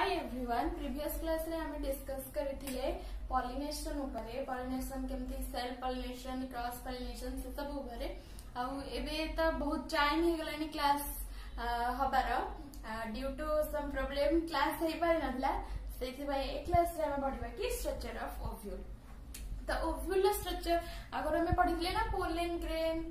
Hi everyone previous class रे हमें discuss करथिले पॉलिनेशन ऊपर पॉलिनेशन केमती सेल्फ पॉलिनेशन क्रॉस पॉलिनेशन से सब ऊपर आ एबे त बहुत टाइम हे गलानी क्लास हबार due to some problem class हे पारि नथला सेथि भाई ए क्लास रे हम पढिबा कि स्ट्रक्चर ऑफ ओव्यूल। त ओव्यूल स्ट्रक्चर अगर हमें पढिले ना पोलन ग्रेन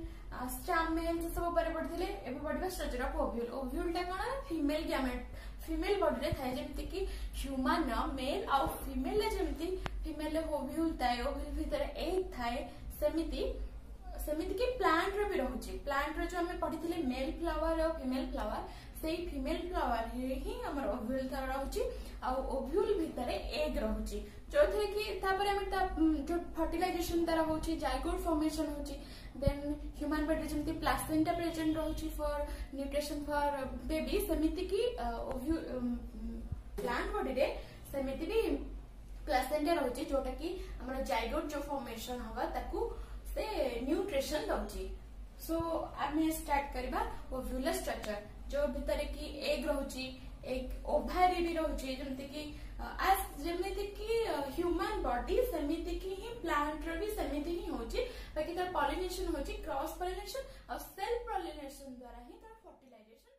स्टामेन से सब ऊपर पढिले एबे पढिबा स्ट्रक्चर ऑफ ओव्यूल। ओव्यूल टा कोन फीमेल गैमेट फीमेल बॉडी रे थाए जेमति कि ह्यूमन मेल आ फीमेल ले जेमति फीमेल ओव्यूल थाए ओव्यूल भीतर एग थाए सेमिति कि प्लांट रे भी रहउची। प्लांट रे जो हमें पढिथिले मेल फ्लावर और फीमेल फ्लावर सेही फीमेल फ्लावर ही हमर ओव्यूल था रहउची आ ओव्यूल भीतर एग रहउची जो थे कि तापर हमें ता जो फर्टिलाइजेशन तारा होची जाइगोट फॉर्मेशन होची देन ह्यूमन बॉडी जेमति प्लासेंटा प्रेजेंट रहउची फॉर न्यूट्रिशन फॉर बेबी सेमिति कि ओव्यूल प्लांट बॉडी रे सेमिति भी प्लासेंटा रहउची जोटा कि हमर जाइगोट जो फॉर्मेशन हवा ताकू से न्यूट्रिशन रहउची। सो आमे स्टार्ट करबा ओव्यूल स्ट्रक्चर जो भीतर कि एग रहउची एक ओभारी भी रहउची जेमति कि आज जेमति कि ह्यूमन बॉडी सेमिति कि ही प्लांट रे भी सेमिति ही होची बाकी तार पॉलिनेशन होची क्रॉस पॉलिनेशन और सेल्फ पॉलिनेशन द्वारा ही तार फर्टिलाइजेशन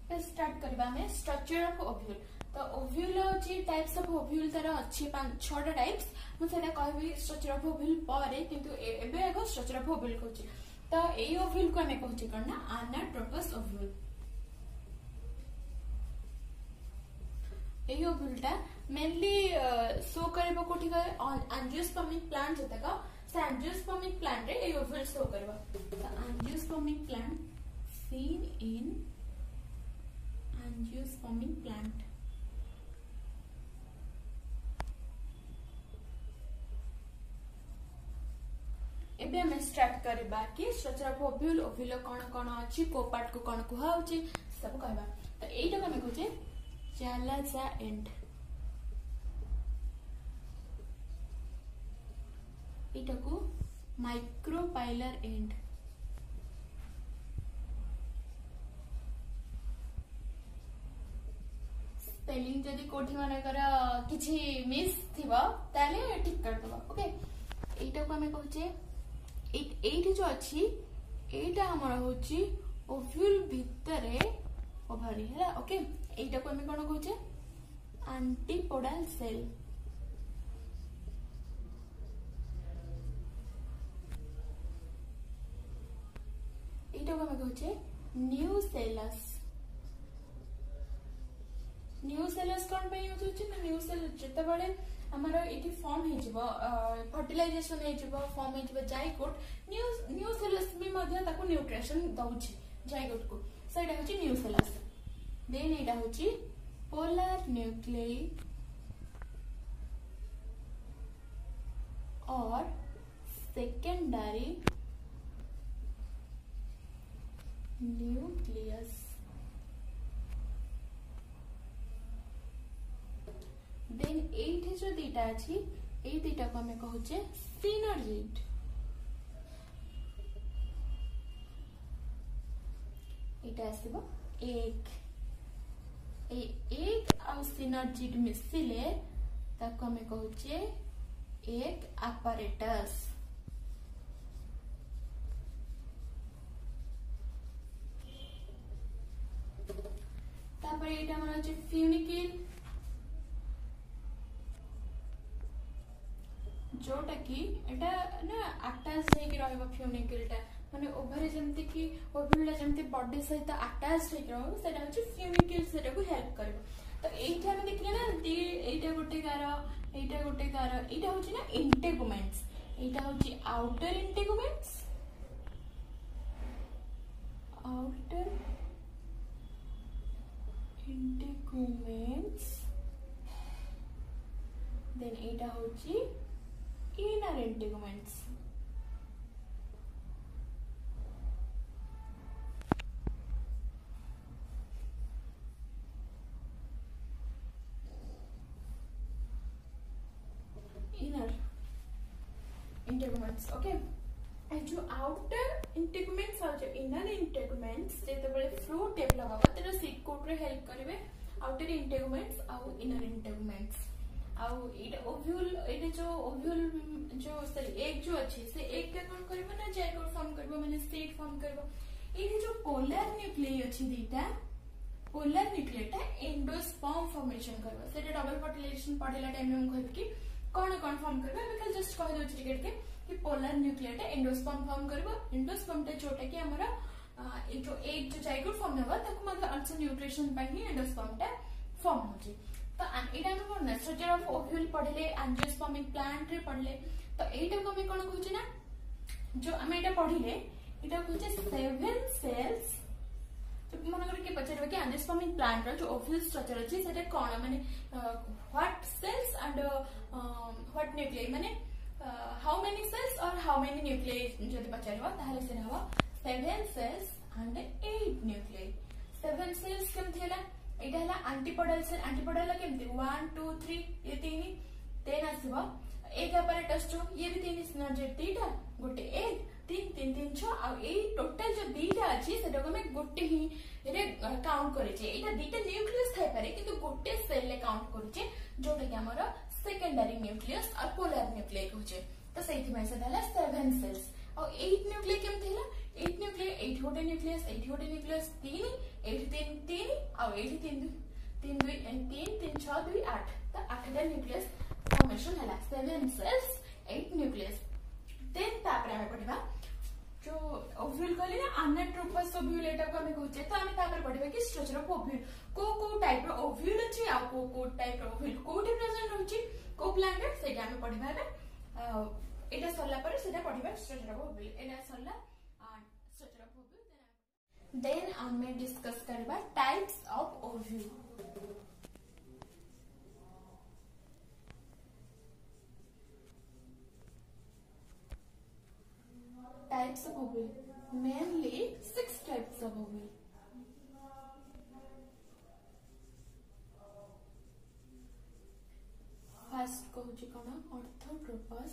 होची। स्टार्ट करबा में स्ट्रक्चर ऑफ ओव्यूल। तो ओव्यूल होची टाइप्स ऑफ ओव्यूल तार अछि 5-6 टा टाइप्स मु सेटा कहबी स्ट्रक्चर ऑफ ओव्यूल पारे किंतु एबे एगो स्ट्रक्चर ऑफ ओव्यूल कहूची। तो एई ओव्यूल को हमें कहूची करना अनाट्रोपस ओव्यूल। एई ओव्यूलटा मेनली शो करबो कोठी गए एंजियोस्पर्मिक प्लांट जतका से एंजियोस्पर्मिक प्लांट रे एई ओव्यूल शो करबो। तो angiospermic plant seen in angiospermic plant. एबे हम स्टार्ट करबा कि स्ट्रक्चर ऑफ ओव्यूल ओव्यूल कोन कोन अछि को पार्ट को कोन कुहा होछि सब कहबा। तो एइटा हम कहूचे चालाजा एंड एटा को माइक्रोपाइलर एंड स्पेलिंग जदी कोठी माने करा किछि मिस थिबा ताले ठीक कर दबा। ओके एटा को हमें कहूचे एइठी जो अछि एटा हमर होछि ओव्यूल भितरे ओभारी है। ओके एइटा को हमें कोन कहूचे एंटीपोडल सेल। एइटा को हमें कहूचे न्यूसेलस। न्यूसेलस कोन पे यूज होछि ना न्यूसेल जते बळे हमर एठी फॉर्म हे जिवो फर्टिलाइजेशन हे जिवो फॉर्म हे जिवो जाइगोट न्यूसेलस भी मध्य ताको न्यूट्रिशन दउछि जाइगोट को सेटा होछि न्यूसेलस। देन एटा होछि पोलर न्यूक्लियई और सेकेंडरी न्यूक्लियस। देन एठी जो दीटा अछि ए दीटा को हमें कहूचे सिनर्जिड। एटा आसीबो एक आ सिनर्जिड मिसिले ताको हमें कहूचे एक apparatus। तापर एटा मन अछि फ्यूनिकिल जोटा कि एटा ना अटैच हे कि रहबो फ्यूनिकिल टा माने ओभरे जेमति कि ओव्यूल जेमति बॉडी सहित अटैच हे कि रहबो सेटा होछि फ्यूनिकिल सेटा को हेल्प करबो। तो एइठा हम देखले ना एइटा गोटे गार एइटा गोटे गार एइटा होछि ना इंटेगुमेंट्स। एइटा होछि आउटर इंटेगुमेंट्स देन एइटा होछि inner integuments. Inner integuments okay जो आउटर इंटेगुमेंट्स और जो इनर इंटेगुमेंट्स जेते बळे फ्रूट डेवलप होबा तेरा सीड कोट रे हेल्प करिवे आउटर इंटेगुमेंट्स आउ इनर इंटेगुमेंट्स आउ एटा ओव्यूल एटा जो ओव्यूल जो सॉरी एग जो अच्छी से एग का कौन करबो ना जाइगोट फॉर्म करबो माने सीड फॉर्म करबो एटा जो पोलर न्यूक्लियई अच्छी दीटा पोलर न्यूक्लियटा एंडोस्पर्म फॉर्मेशन करबो सेटा डबल फर्टिलाइजेशन पढ़ेला टाइम में हम कहब कि कौन कौन फॉर्म करबो बिकॉज़ जस्ट कह दो टिके कि पोलर न्यूक्लियटा एंडोस्पर्म फॉर्म करबो एंडोस्पर्म टा जोटा कि हमरा जो एग जो जाइगोट फॉर्म होबा ताको मतलब अर्थ न्यूट्रिशन पे ही एंडोस्पर्म टा फॉर्म होची तो एटा हम कोन स्ट्रक्चर ऑफ ओव्यूल पढ़ले एंजियोस्पर्मिक प्लांट रे पढ़ले तो एटा को हम कोन कहूची ना जो हम एटा पढ़िले एटा कहूचे 7 सेल्स तो मन कर के पचारबे कि एंजियोस्पर्मिक प्लांट रो जो ओव्यूल स्ट्रक्चर अछि सेटा कोन माने व्हाट सेल्स एंड व्हाट न्यूक्लियई माने हाउ मेनी सेल्स और हाउ मेनी न्यूक्लियई जदि पचारबा ताहले से हवा 7 cells and 8 nuclei 7 cells केम थिला एटा हला एंटीपोडल सेल एंटीपोडल केमति 1 2 3 ये तीन देन आसीबो एक apparatus जो ये भी तीन सिनर्जी तीटा गोटे एक 3 3 3 6 आ ए टोटल जो दीटा अछि सेटा को हम गोटे ही रे काउंट करै छै एटा दीटा न्यूक्लियस थाइ पारे किंतु गोटे सेल ले काउंट करै छै जोटा कि हमर सेकेंडरी न्यूक्लियस और पोलर न्यूक्लियस कहै छै तो सेति में से हला 7 cells और 8 न्यूक्लियई केम थिला 8 न्यूक्लियस 8 गोटे न्यूक्लियस 3 8 3 3 और 8 3 3 2 3 3 6 2 8 तो 8 टा न्यूक्लियस फॉर्मेशन हला 7 cells 8 न्यूक्लियस देन तापर हम पढ़िबा जो ओव्यूल कहले ना अनाट्रोपस ओव्यूल एटा को हम कहूचे तो हम तापर पढ़िबा कि स्ट्रक्चर ऑफ ओव्यूल को टाइप रो ओव्यूल अछि आ को टाइप रो ओव्यूल कोठी प्रेजेंट होछि को प्लांट सेटा हम पढ़िबा एटा सरला पर सेटा पढ़िबा स्ट्रक्चर ऑफ ओव्यूल एटा सरला स्ट्रक्चर ऑफ ओव्यूल देन हम डिस्कस करबा types of ovule types of ovule mainly 6 types of ovule first कहूची कोन orthotropous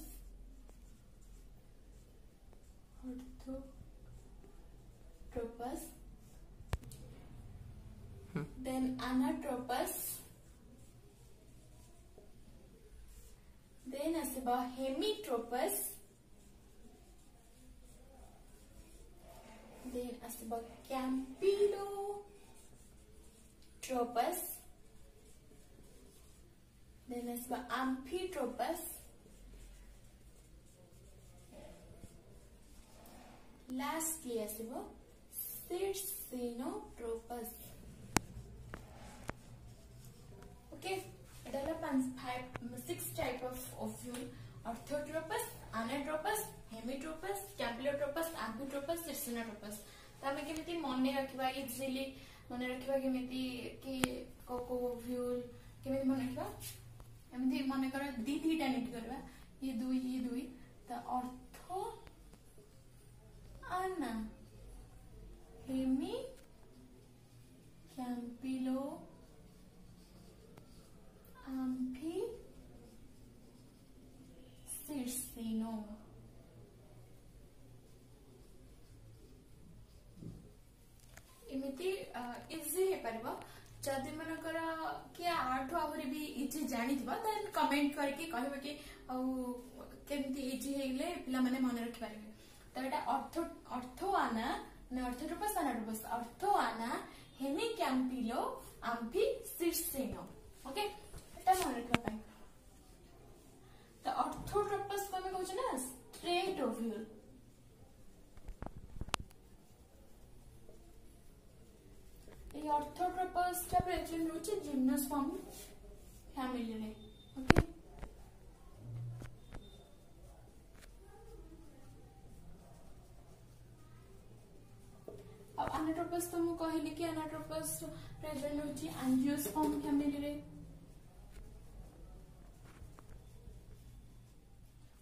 then anatropus then asiba hemitropus then asiba campylotropus then asiba amphitropus lastly asiba Circinotropus okay there are 6 type of ovule orthotropus anatropus hemitropus campylotropus amphitropus circinotropus तो हमें केमिति मने रखिबा easily मने रखिबा केमिति कि cocoa ovule केमिति मने रखिबा एमिति मने कर दी टा नेट करबा ये दुई तो ऑर्थो आना हेमी कैम्पिलो आम्फी सिर्सिनो इमिति इजी हे परबा जदि मनकर कि आठ आहुरी भी इजी जानिथिबा देन कमेंट करके कहबे कि आ केमति इजी हेले पिला माने मन रखि पारबे तो एटा ऑर्थो आना ने ऑर्थोट्रोपस अनाट्रोपस ऑर्थो आना हेमी कैम्पिलो आम्फी सिर्सिनो ओके एटा मन रखबा पाई तो ऑर्थोट्रोपस को हम कहू ना स्ट्रेट ओव्यूल ये ऑर्थोट्रोपस का प्रेजेंट होचे जिम्नोस्पर्म फैमिली रे ओके अब एनाट्रोपस तो मु कहली कि एनाट्रोपस प्रेजेंट होची एंजियोस्पर्म फैमिली रे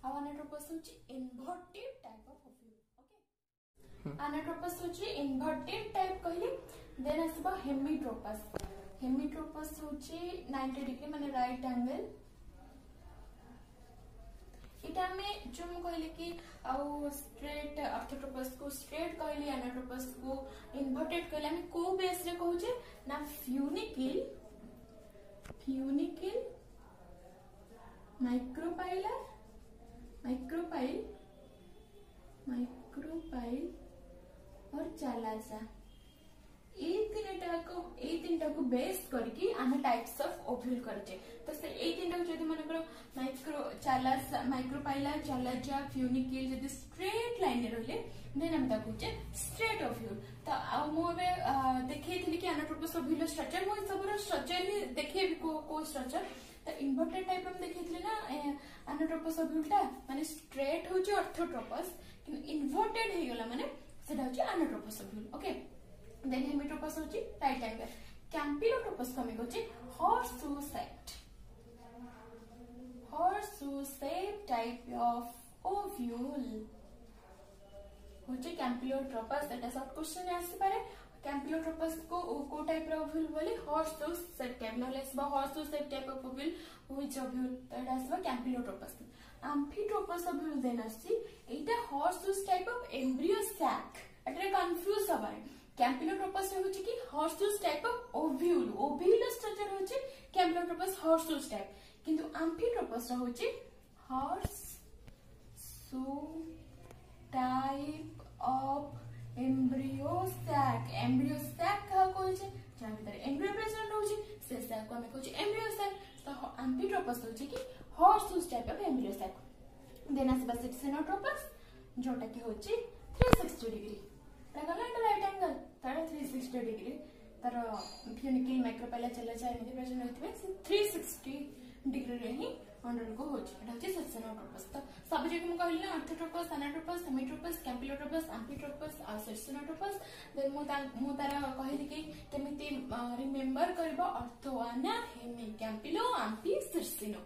अब एनाट्रोपस होची inverted type of ovule okay anatropous होची इन्वर्टेड टाइप कहली देन आसबा हेमिट्रोपस होची 90 डिग्री माने राइट एंगल इटा में जो मु कहले कि आउ स्ट्रेट ऑर्थोट्रोपस को स्ट्रेट कहली एनाट्रोपस को इन्वर्टेड कहले हम को बेस रे कहूचे ना फ्यूनिकिल माइक्रोपाइलर माइक्रोपाइल माइक्रोपाइल और चालासा तीन को बेस करके आम टाइप्स ऑफ ओव्यूल करछे। तो से तीन को जदि मन माइक्रो माइक्रोपाइला चालाजा फ्यूनिक्यूल जदि स्ट्रेट लाइन रे रहले देन हम ता कहछे स्ट्रेट ओव्यूल। तो मो देखैथिली कि एनाट्रोपस ओव्यूल स्ट्रक्चर मो सबरो स्ट्रक्चर ही देखै को स्ट्रक्चर तो इन्वर्टेड टाइप हम देखैथिले ना एनाट्रोपस ओव्यूलटा माने स्ट्रेट होची ऑर्थोट्रोपस कि इन्वर्टेड हे गेला माने सेटा होची anatropous ovule. Okay then hemitropous होची राइट एंगल कैम्पिलोट्रोपस को हमें कहछे horseshoe shaped type of ovule होचे कैम्पिलोट्रोपस। एटा शॉर्ट क्वेश्चन आसी पारे कैम्पिलोट्रोपस को टाइप रो ओव्यूल बोली horseshoe shaped टाइप नले आसीबा horseshoe shaped type of ovule which ovule तो एटा आसीबा कैम्पिलोट्रोपस। एम्फिट्रोपस ओव्यूल देन आसी एटा horseshoe type of embryo sac एटा कंफ्यूज हबाय कैम्पिलोट्रोपस होची कि horseshoe type of ovule ovule structure होची कैम्पिलोट्रोपस horseshoe टाइप किंतु एम्फिट्रोपस होची horseshoe type of embryo sac का कोचे जा भीतर एम्ब्रियो प्रेजेंट होची से सैक को हमें कोचे एम्ब्रियो सैक। तो एम्फिट्रोपस होची कि horseshoe type of embryo sac. Then आसीबा सिनोट्रोपस जोटा कि होची 360 डिग्री राइट एंगल तार 360 डिग्री तार फ्यूनिक्यूल माइक्रोपाइला चालाजा एमि प्रेजेंट होइतबे से 360 डिग्री रे ही अंडर को होची एटा होची सिनोट्रोपस। तो सब जे हम कहली ना ऑर्थोट्रोपस एनाट्रोपस हेमिट्रोपस कैम्पिलोट्रोपस एम्फिट्रोपस आ सिनोट्रोपस देन मो तारा कहली कि केमिति रिमेंबर करबो ऑर्थोआना हेमि कैम्पिलो एम्फी सिनो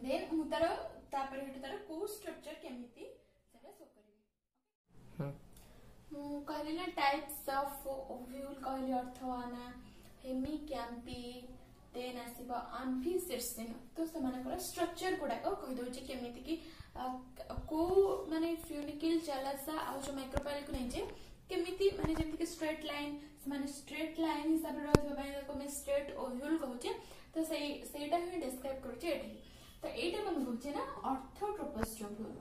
देन मो तारा तापर हेट तारा को स्ट्रक्चर केमिति सेटा शो करबी। कहली ना टाइप्स ऑफ ओव्यूल कहली ऑर्थोआना हेमी कैम्पी देन आसीबा एम्फी सिनो। तो समानकर स्ट्रक्चर गुडा को कहि दोछि केमिति कि को माने फ्यूनिक्यूल चालासा आ जो माइक्रोपाइल को नैजे केमिति माने जेमिति कि स्ट्रेट लाइन माने स्ट्रेट लाइन हिसाब रे रहबा पय को मैं स्ट्रेट ओव्यूल कहउचे। तो सेटा ही डिस्क्राइब करछि एठी। तो एटा हम कहउचे ना ऑर्थोट्रोपस ओव्यूल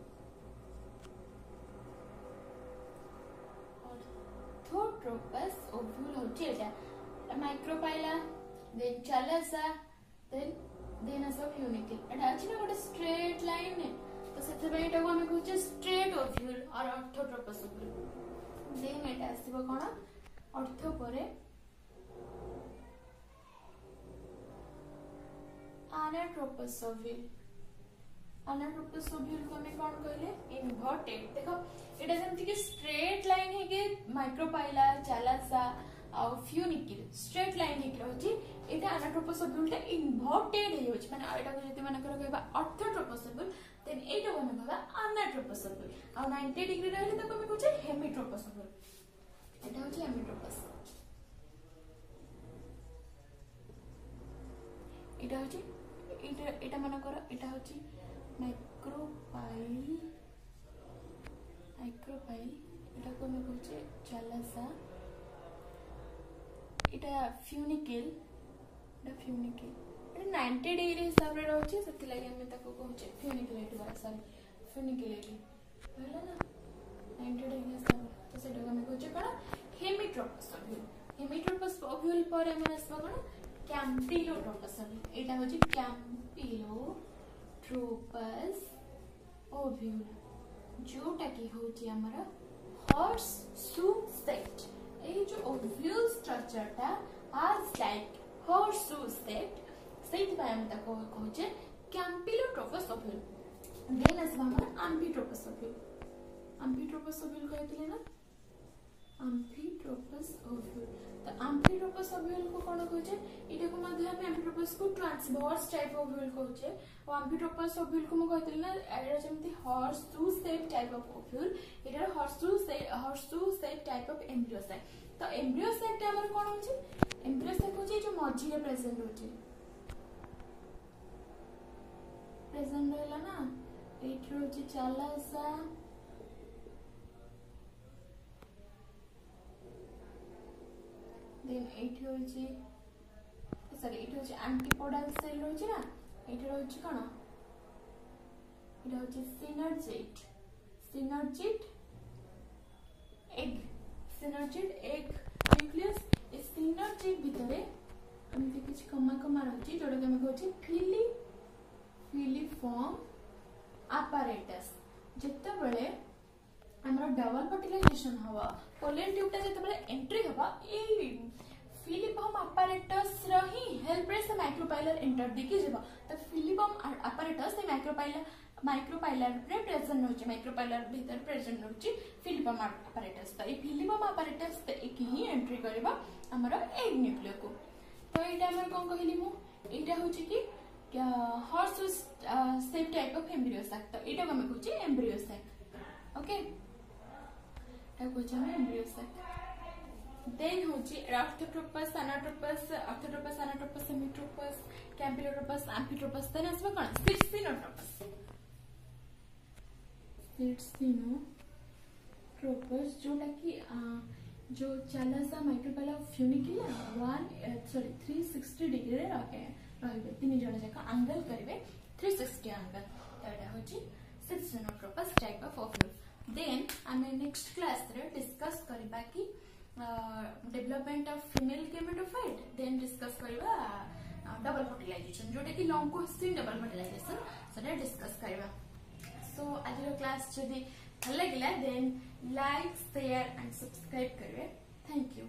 ऑर्थोट्रोपस ओव्यूल होची एटा माइक्रोपाइला देन चालासा देन आसा फ्यूनिक्यूल एटा अछि ना गोटे स्ट्रेट लाइन ने तो सेते बे एटा को हम कहउचे स्ट्रेट ओव्यूल और ऑर्थोट्रोपस ओव्यूल। देन एटा आसीबो कोन ऑर्थो परे एनाट्रोपस ओव्यूल एनाट्रोपस ओव्यूल को हमें कोन कहले इन्वर्टेड। देखो एटा जेमति कि स्ट्रेट लाइन है के माइक्रोपाइला चालासा और फ्यूनिक्यूल स्ट्रेट लाइन है रहउची एटा एनाट्रोपस ओव्यूल ता इन्वर्टेड है होची माने एटा को जति माने कहबा ऑर्थोट्रोपस ओव्यूल देन एटा को हमें कहबा एनाट्रोपस ओव्यूल और 90 डिग्री रहले त हमें कहउचे हेमिट्रोपस ओव्यूल एटा होची हेमिट्रोपस। एटा होची एटा माने कर एटा होची माइक्रोपाइल एटा को हम कहउचे चालासा एटा फ्यूनिक्यूल एटा 90 डिग्री हिसाब रे रहउचे सेति लागि हम ताको कहउचे फ्यूनिक्यूल एटा सॉरी फ्यूनिक्यूल एटा होला ना 90 डिग्री हिसाब तो सेटा को हम कहउचे कोन हेमिट्रोपस ओव्यूल पर हम आसबा कोन कैम्पिलोट्रोपस ओव्यूल एटा होची कैम्पिलोट्रोपस ओव्यूल जोटा की होची हमरा horseshoe shaped ए जो ओव्यूल स्ट्रक्चर ता आज लाइक horseshoe shaped सेट बाय हम ताको कहउचे कैम्पिलोट्रोपस ओव्यूल। देन आसबा हमरा एम्फिट्रोपस ओव्यूल कहथिले ना एम्फिट्रोपस ओव्यूल। तो एम्फिट्रोपस ओव्यूल को कोन कहउचे एटा को मध्ये हम एम्फिट्रोपस को ट्रांसवर्स टाइप ओव्यूल कहउचे और एम्फिट्रोपस ओव्यूल को म कहथिले ना एटा जेमति horseshoe shape type of ovule एटा horseshoe shape type of embryo sac. तो एम्ब्रियो सैक ता हमर कोन होची एम्ब्रियो सैक होची जो मझी रे प्रेजेंट होची प्रेजेंट रहला ना एठी होची चालासा देन एठी होची सॉरी एठी होची एंटीपोडल सेल होची ना एठी होची कोन এটা হচ্ছে সিনার্জিড এগ নিউক্লিয়াস এই সিনার্জিড ভিতরে এমতি কিছু কমা রয়েছে जोटा कि हमें कहूँ फिलिफॉर्म apparatus जितेबले हमर डबल फर्टिलाइजेशन हवा पोलन ट्यूबटा जितेबले एंट्री हवा ए फिलिफॉर्म apparatus रही हेल्प रे से माइक्रोपाइलर एंटर देखि जेबा त फिलिफॉर्म apparatus से माइक्रोपाइलर रे प्रेजेंट होची माइक्रोपाइलर भीतर प्रेजेंट होची फिलिफॉर्म apparatus त ए फिलिफॉर्म apparatus त एक ही एंट्री करबा हमर एग न्यूक्लियस को तो एटा हमर कोन कहली मु एटा होची कि horse shape type of embryo sac तो एटा को हम कहूची एम्ब्रियो सैक ओके ए कहूची हम एम्ब्रियो सैक देन होची orthotropous anatropous semitropous campylotropous amphitropous then असबा कोन सिट्सिनोट्रोपस जोटा कि जो चालासा माइक्रोपाइला फ्यूनिकुला 360 डिग्री रे रखे रहिबे तीन जण जका एंगल करिवे 360 एंगल एटा होची circinotropous type of ovule then हमें नेक्स्ट क्लास रे डिस्कस करबा कि development of female gametophyte then discuss करबा डबल फर्टिलाइजेशन जोटा कि लॉन्ग क्वेश्चन डबल फर्टिलाइजेशन सेटा डिस्कस करबा सो आज रो क्लास जदी भल लागिला then like share and subscribe करबे थैंक यू।